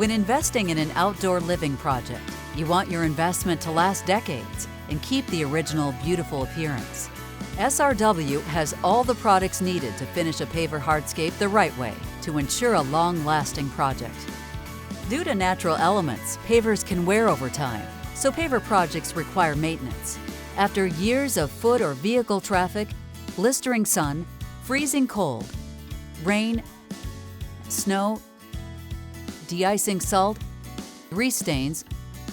When investing in an outdoor living project, you want your investment to last decades and keep the original beautiful appearance. SRW has all the products needed to finish a paver hardscape the right way to ensure a long-lasting project. Due to natural elements, pavers can wear over time, so paver projects require maintenance. After years of foot or vehicle traffic, blistering sun, freezing cold, rain, snow, de-icing salt, grease stains,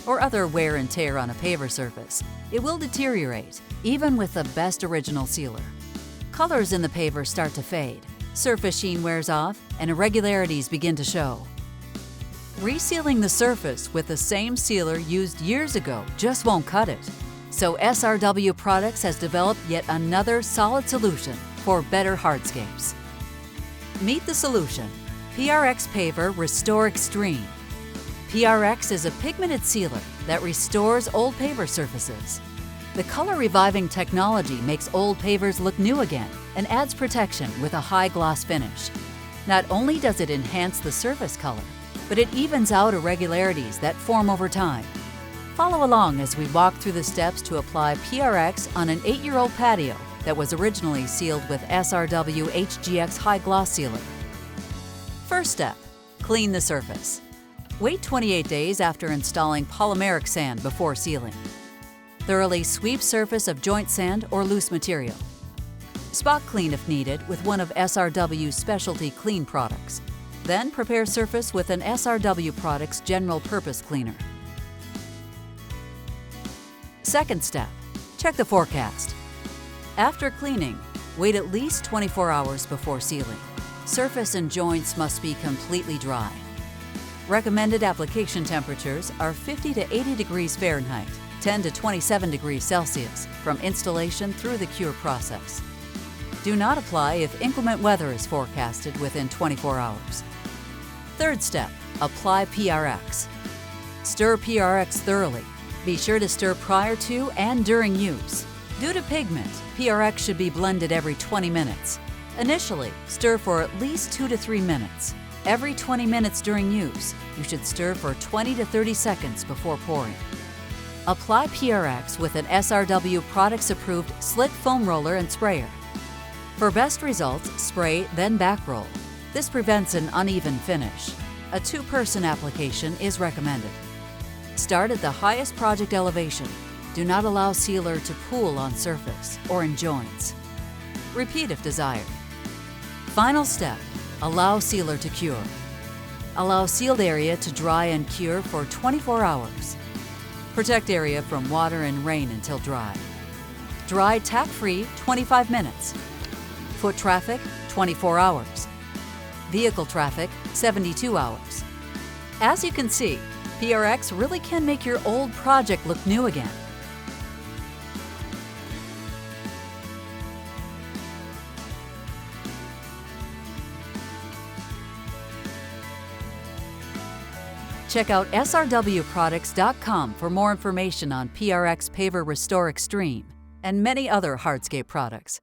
or other wear and tear on a paver surface, it will deteriorate, even with the best original sealer. Colors in the paver start to fade, surface sheen wears off, and irregularities begin to show. Resealing the surface with the same sealer used years ago just won't cut it. So SRW Products has developed yet another solid solution for better hardscapes. Meet the solution: PRX Paver Restore X-treme. PRX is a pigmented sealer that restores old paver surfaces. The color-reviving technology makes old pavers look new again and adds protection with a high gloss finish. Not only does it enhance the surface color, but it evens out irregularities that form over time. Follow along as we walk through the steps to apply PRX on an 8-year-old patio that was originally sealed with SRW HGX High Gloss Sealer. First step, clean the surface. Wait 28 days after installing polymeric sand before sealing. Thoroughly sweep surface of joint sand or loose material. Spot clean if needed with one of SRW's specialty clean products. Then prepare surface with an SRW Products general purpose cleaner. Second step, check the forecast. After cleaning, wait at least 24 hours before sealing. Surface and joints must be completely dry. Recommended application temperatures are 50 to 80 degrees Fahrenheit, 10 to 27 degrees Celsius from installation through the cure process. Do not apply if inclement weather is forecasted within 24 hours. Third step, apply PRX. Stir PRX thoroughly. Be sure to stir prior to and during use. Due to pigment, PRX should be blended every 20 minutes. Initially, stir for at least 2 to 3 minutes. Every 20 minutes during use, you should stir for 20 to 30 seconds before pouring. Apply PRX with an SRW Products-approved slit foam roller and sprayer. For best results, spray, then back roll. This prevents an uneven finish. A 2-person application is recommended. Start at the highest project elevation. Do not allow sealer to pool on surface or in joints. Repeat if desired. Final step, allow sealer to cure. Allow sealed area to dry and cure for 24 hours. Protect area from water and rain until dry. Dry tack-free 25 minutes. Foot traffic 24 hours. Vehicle traffic 72 hours. As you can see, PRX really can make your old project look new again. Check out srwproducts.com for more information on PRX Paver Restore X-treme and many other hardscape products.